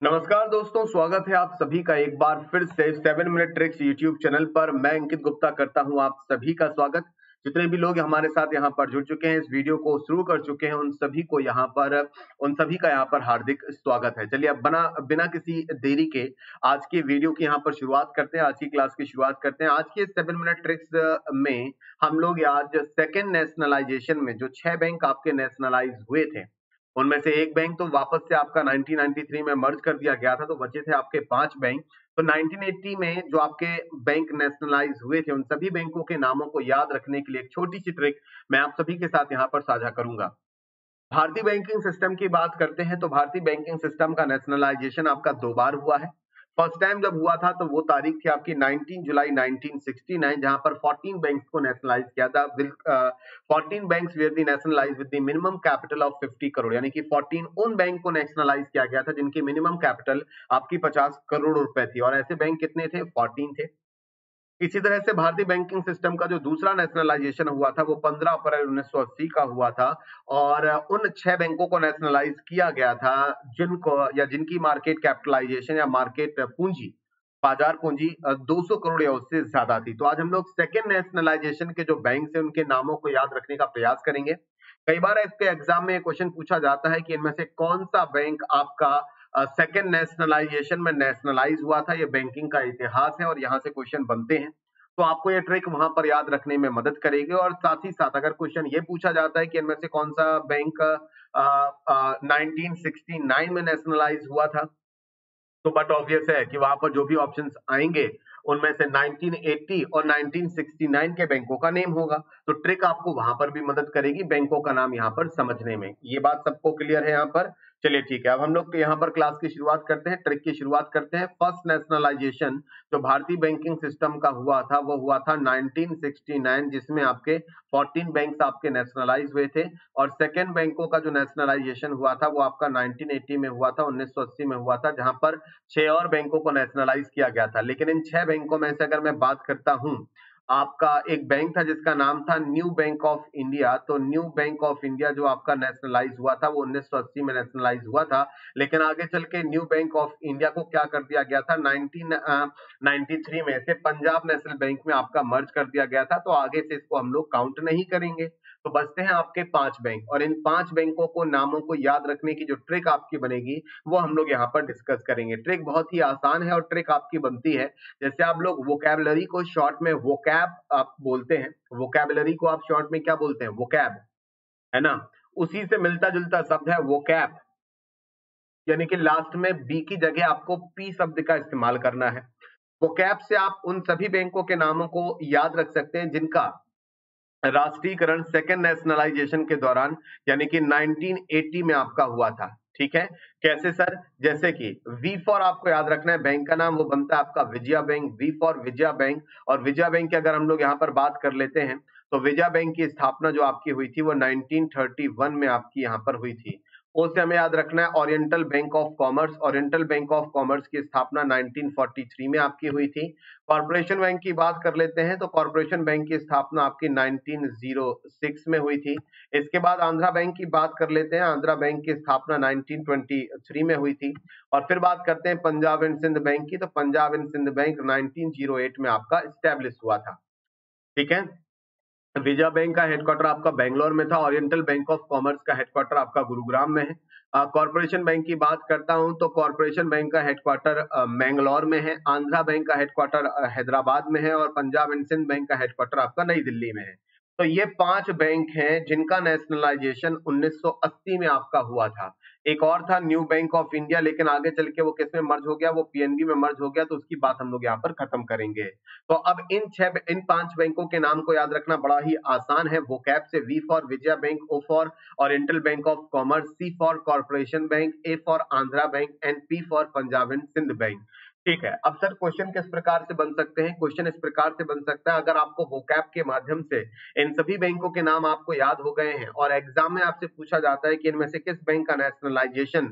नमस्कार दोस्तों, स्वागत है आप सभी का एक बार फिर से 7 मिनट ट्रिक्स यूट्यूब चैनल पर। मैं अंकित गुप्ता करता हूं आप सभी का स्वागत। जितने भी लोग हमारे साथ यहां पर जुड़ चुके हैं, इस वीडियो को शुरू कर चुके हैं, उन सभी का यहां पर हार्दिक स्वागत है। चलिए अब बिना किसी देरी के आज की वीडियो की यहां पर शुरुआत करते हैं, आज की क्लास की शुरुआत करते हैं। आज के 7 मिनट ट्रिक्स में हम लोग आज सेकेंड नेशनलाइजेशन में जो 6 बैंक आपके नेशनलाइज हुए थे, उनमें से एक बैंक तो वापस से आपका 1993 में मर्ज कर दिया गया था, तो बचे थे आपके 5 बैंक। तो 1980 में जो आपके बैंक नेशनलाइज हुए थे, उन सभी बैंकों के नामों को याद रखने के लिए एक छोटी सी ट्रिक मैं आप सभी के साथ यहाँ पर साझा करूंगा। भारतीय बैंकिंग सिस्टम की बात करते हैं तो भारतीय बैंकिंग सिस्टम का नेशनलाइजेशन आपका 2 बार हुआ है। फर्स्ट टाइम जब हुआ था तो वो तारीख थी आपकी 19 जुलाई 1969, जहां पर 14 बैंक्स को नेशनलाइज किया था। 14 banks were the nationalise with the minimum capital of 50 crore, यानी कि 14 उन बैंक को नेशनलाइज किया गया था जिनकी मिनिमम कैपिटल आपकी 50 करोड़ रुपए थी। और ऐसे बैंक कितने थे? 14 थे। इसी तरह से भारतीय बैंकिंग सिस्टम का जो दूसरा नेशनलाइजेशन हुआ था वो 15 अप्रैल 1980 का हुआ था। और उन 6 बैंकों को नेशनलाइज किया गया था जिनकी मार्केट कैपिटलाइजेशन या मार्केट पूंजी, बाजार पूंजी 200 करोड़ या उससे ज्यादा थी। तो आज हम लोग सेकेंड नेशनलाइजेशन के जो बैंक है उनके नामों को याद रखने का प्रयास करेंगे। कई बार इसके एग्जाम में क्वेश्चन पूछा जाता है कि इनमें से कौन सा बैंक आपका सेकेंड नेशनलाइजेशन में नेशनलाइज हुआ था। ये बैंकिंग का इतिहास है और यहाँ से क्वेश्चन बनते हैं, तो आपको ये ट्रिक वहां पर याद रखने में मदद करेगी। और साथ ही साथ अगर क्वेश्चन ये पूछा जाता है कि इनमें से कौन सा बैंक 1969 में नेशनलाइज हुआ था, तो बट ऑब्वियस है कि वहां पर जो भी ऑप्शंस आएंगे उनमें से 1980 और 1969 के बैंकों का नेम होगा। तो ट्रिक आपको वहां पर भी मदद करेगी बैंकों का नाम यहाँ पर समझने में। ये बात सबको क्लियर है यहाँ पर? चलिए ठीक है, अब हम लोग यहाँ पर क्लास की शुरुआत करते हैं, ट्रिक की शुरुआत करते हैं। फर्स्ट नेशनलाइजेशन जो भारतीय बैंकिंग सिस्टम का हुआ था वो हुआ था 1969, जिसमें आपके 14 बैंक्स आपके नेशनलाइज हुए थे। और सेकेंड बैंकों का जो नेशनलाइजेशन हुआ था वो आपका 1980 में हुआ था, 1980 में हुआ था, जहां पर 6 और बैंकों को नेशनलाइज किया गया था। लेकिन इन 6 बैंकों में से अगर मैं बात करता हूं, आपका एक बैंक था जिसका नाम था न्यू बैंक ऑफ इंडिया। तो न्यू बैंक ऑफ इंडिया जो आपका नेशनलाइज हुआ था वो 1980 में नेशनलाइज हुआ था। लेकिन आगे चल के न्यू बैंक ऑफ इंडिया को क्या कर दिया गया था, 1993 में से पंजाब नेशनल बैंक में आपका मर्ज कर दिया गया था। तो आगे से इसको हम लोग काउंट नहीं करेंगे। तो बचते हैं आपके 5 बैंक, और इन 5 बैंकों को नामों को याद रखने की जो ट्रिक आपकी बनेगी वो हम लोग यहाँ पर डिस्कस करेंगे। ट्रिक बहुत ही आसान है और ट्रिक आपकी बनती है, जैसे आप लोग वोकैबुलरी को शॉर्ट में वोकैब आप बोलते हैं, वोकैबुलरी को आप शॉर्ट में क्या बोलते हैं? वोकैब, है ना? उसी से मिलता जुलता शब्द है वोकैब, यानी कि लास्ट में बी की जगह आपको पी शब्द का इस्तेमाल करना है। वोकैब से आप उन सभी बैंकों के नामों को याद रख सकते हैं जिनका राष्ट्रीयकरण सेकेंड नेशनलाइजेशन के दौरान, यानी कि 1980 में आपका हुआ था। ठीक है, कैसे सर? जैसे कि वी फॉर आपको याद रखना है, बैंक का नाम वो बनता है आपका Vijaya bank, V for Vijaya bank. और विजया बैंक की अगर हम लोग यहाँ पर बात कर लेते हैं तो विजया बैंक की स्थापना जो आपकी हुई थी वो 1931 में आपकी यहाँ पर हुई थी। ओ से हमें याद रखना है oriental bank of commerce, oriental bank of commerce की स्थापना 1943 में आपकी हुई थी। कॉर्पोरेशन बैंक की बात कर लेते हैं तो कॉर्पोरेशन बैंक की स्थापना आपकी 1906 में हुई थी। इसके बाद आंध्रा बैंक की बात कर लेते हैं, आंध्रा बैंक की स्थापना 1923 में हुई थी। और फिर बात करते हैं पंजाब एंड सिंध बैंक की, तो पंजाब एंड सिंध बैंक 1908 में आपका स्टैब्लिश हुआ था। ठीक है, विजया बैंक का हेडक्वार्टर आपका बेंगलोर में था, ओरिएंटल बैंक ऑफ कॉमर्स का हेडक्वार्टर आपका गुरुग्राम में है। कॉर्पोरेशन बैंक की बात करता हूं तो कॉर्पोरेशन बैंक का हेडक्वार्टर मैंगलोर में है, आंध्रा बैंक का हेडक्वार्टर हैदराबाद में है, और पंजाब एंड सिंध बैंक का हेडक्वार्टर आपका नई दिल्ली में है। तो ये 5 बैंक हैं जिनका नेशनलाइजेशन 1980 में आपका हुआ था। एक और था न्यू बैंक ऑफ इंडिया, लेकिन आगे चल के वो किस में मर्ज हो गया? वो पीएनबी में मर्ज हो गया, तो उसकी बात हम लोग यहाँ पर खत्म करेंगे। तो अब इन 5 बैंकों के नाम को याद रखना बड़ा ही आसान है। वोकैब से V for Vijaya bank, O for oriental bank of commerce, C for corporation bank, A for Andhra bank and P for Punjab and Sindh bank. ठीक है, अब सर क्वेश्चन किस प्रकार से बन सकते हैं? क्वेश्चन इस प्रकार से बन सकता है, अगर आपको वोकैब के माध्यम से इन सभी बैंकों के नाम आपको याद हो गए हैं और एग्जाम में आपसे पूछा जाता है कि इनमें से किस बैंक का नेशनलाइजेशन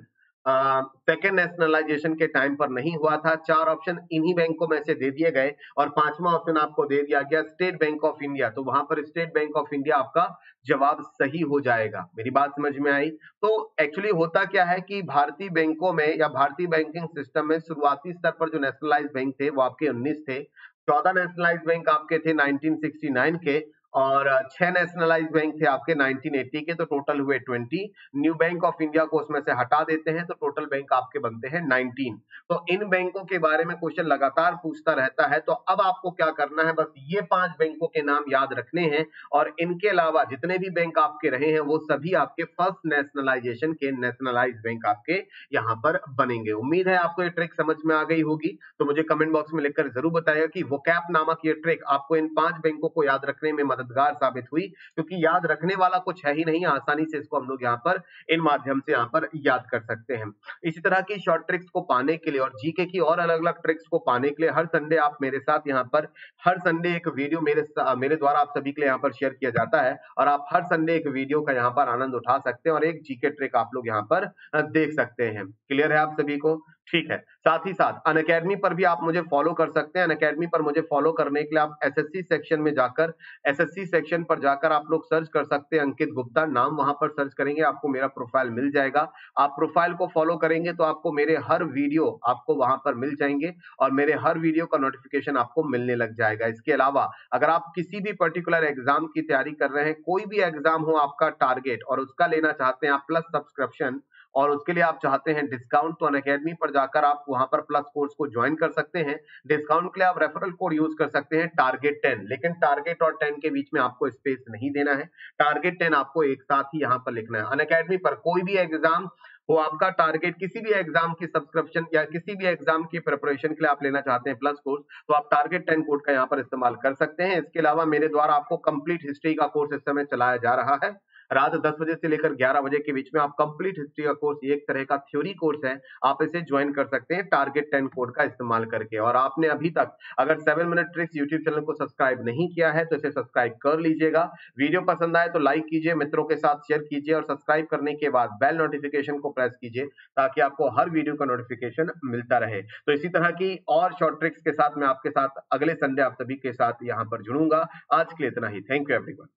सेकेंड नेशनलाइजेशन के टाइम पर नहीं हुआ था। 4 ऑप्शन इन्हीं बैंकों में से दे दिए गए और 5वां ऑप्शन आपको दे दिया गया स्टेट बैंक ऑफ इंडिया, तो वहां पर स्टेट बैंक ऑफ इंडिया आपका जवाब सही हो जाएगा। मेरी बात समझ में आई? तो एक्चुअली होता क्या है कि भारतीय बैंकों में या भारतीय बैंकिंग सिस्टम में शुरुआती स्तर पर जो नेशनलाइज बैंक थे वो आपके 19 थे। 14 नेशनलाइज बैंक आपके थे 1969 के और 6 नेशनलाइज बैंक थे आपके 1980 के, तो टोटल हुए 20। न्यू बैंक ऑफ इंडिया को उसमें से हटा देते हैं तो टोटल बैंक आपके बनते हैं 19। तो इन बैंकों के बारे में क्वेश्चन लगातार पूछता रहता है, तो अब आपको क्या करना है, बस ये 5 बैंकों के नाम याद रखने हैं और इनके अलावा जितने भी बैंक आपके रहे हैं वो सभी आपके फर्स्ट नेशनलाइजेशन के नेशनलाइज बैंक आपके यहाँ पर बनेंगे। उम्मीद है आपको ये ट्रिक समझ में आ गई होगी, तो मुझे कमेंट बॉक्स में लिखकर जरूर बताइएगा कि वोकैप नामक ये ट्रिक आपको इन 5 बैंकों को याद रखने में मददगार साबित हुई, क्योंकि याद रखने वाला कुछ है ही नहीं, आसानी से इसको हम लोग यहाँ पर इन माध्यम से यहाँ पर याद कर सकते हैं। इसी तरह की शॉर्ट ट्रिक्स को पाने के लिए और जीके की और अलग-अलग ट्रिक्स को पाने के लिए हर संडे आप मेरे साथ यहाँ पर हर संडे एक वीडियो मेरे द्वारा आप सभी के लिए यहाँ पर शेयर किया जाता है और आप हर संडे एक वीडियो का यहाँ पर आनंद उठा सकते हैं और एक जीके ट्रिक आप लोग यहाँ पर देख सकते हैं। क्लियर है आप सभी को? ठीक है। साथ ही साथ अनअकैडमी पर भी आप मुझे फॉलो कर सकते हैं। अनअकैडमी पर मुझे फॉलो करने के लिए आप एसएससी सेक्शन में जाकर एसएससी सेक्शन पर जाकर आप लोग सर्च कर सकते हैं अंकित गुप्ता, नाम वहां पर सर्च करेंगे आपको मेरा प्रोफाइल मिल जाएगा। आप प्रोफाइल को फॉलो करेंगे तो आपको मेरे हर वीडियो आपको वहां पर मिल जाएंगे और मेरे हर वीडियो का नोटिफिकेशन आपको मिलने लग जाएगा। इसके अलावा अगर आप किसी भी पर्टिकुलर एग्जाम की तैयारी कर रहे हैं, कोई भी एग्जाम हो आपका टारगेट और उसका लेना चाहते हैं आप प्लस सब्सक्रिप्शन और उसके लिए आप चाहते हैं डिस्काउंट, तो अनअकैडमी पर जाकर आप वहां पर प्लस कोर्स को ज्वाइन कर सकते हैं। डिस्काउंट के लिए आप रेफरल कोड यूज कर सकते हैं टारगेट 10, लेकिन टारगेट और 10 के बीच में आपको स्पेस नहीं देना है। टारगेट 10 आपको एक साथ ही यहाँ पर लिखना है। अनअकैडमी पर कोई भी एग्जाम हो आपका टारगेट, किसी भी एग्जाम की सब्सक्रिप्शन या किसी भी एग्जाम की प्रिपरेशन के लिए आप लेना चाहते हैं प्लस कोर्स, तो आप टारगेट 10 कोड का यहाँ पर इस्तेमाल कर सकते हैं। इसके अलावा मेरे द्वारा आपको कंप्लीट हिस्ट्री का कोर्स इस समय चलाया जा रहा है। रात 10 बजे से लेकर 11 बजे के बीच में आप कंप्लीट हिस्ट्री का कोर्स, एक तरह का थ्योरी कोर्स है, आप इसे ज्वाइन कर सकते हैं टारगेट 10 कोड का इस्तेमाल करके। और आपने अभी तक अगर 7 मिनट ट्रिक्स यूट्यूब चैनल को सब्सक्राइब नहीं किया है तो इसे सब्सक्राइब कर लीजिएगा। वीडियो पसंद आए तो लाइक कीजिए, मित्रों के साथ शेयर कीजिए और सब्सक्राइब करने के बाद बेल नोटिफिकेशन को प्रेस कीजिए ताकि आपको हर वीडियो का नोटिफिकेशन मिलता रहे। तो इसी तरह की और शॉर्ट ट्रिक्स के साथ मैं आपके साथ अगले संडे आप सभी के साथ यहाँ पर जुड़ूंगा। आज के लिए इतना ही। Thank you everyone.